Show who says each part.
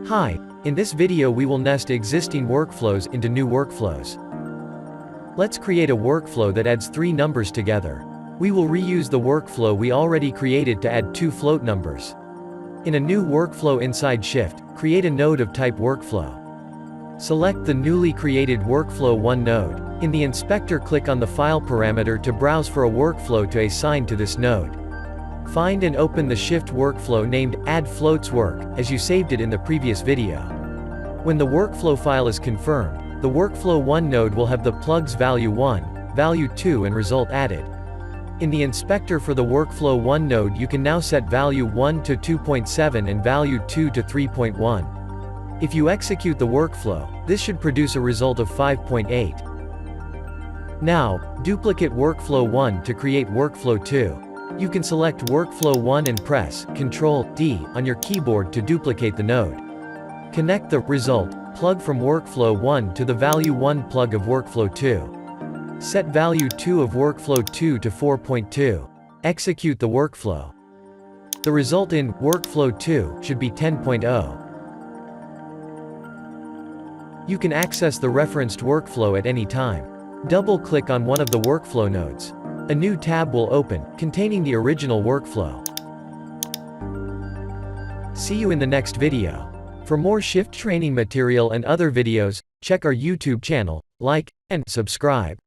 Speaker 1: Hi, in this video we will nest existing workflows into new workflows. Let's create a workflow that adds three numbers together. We will reuse the workflow we already created to add two float numbers. In a new workflow inside Shift, create a node of type workflow. Select the newly created workflow 1 node. In the inspector, click on the file parameter to browse for a workflow to assign to this node. Find and open the Shift workflow named Add Floats Work, as you saved it in the previous video. When the workflow file is confirmed, the workflow 1 node will have the plugs value 1, value 2 and result added. In the inspector for the workflow 1 node, you can now set value 1 to 2.7 and value 2 to 3.1. If you execute the workflow, this should produce a result of 5.8. Now, duplicate workflow 1 to create workflow 2. You can select workflow 1 and press Ctrl+D on your keyboard to duplicate the node. Connect the result plug from workflow 1 to the value 1 plug of workflow 2. Set value 2 of workflow 2 to 4.2. Execute the workflow. The result in workflow 2 should be 10.0. You can access the referenced workflow at any time. Double-click on one of the workflow nodes. A new tab will open, containing the original workflow. See you in the next video. For more Shift training material and other videos, check our YouTube channel, like, and subscribe.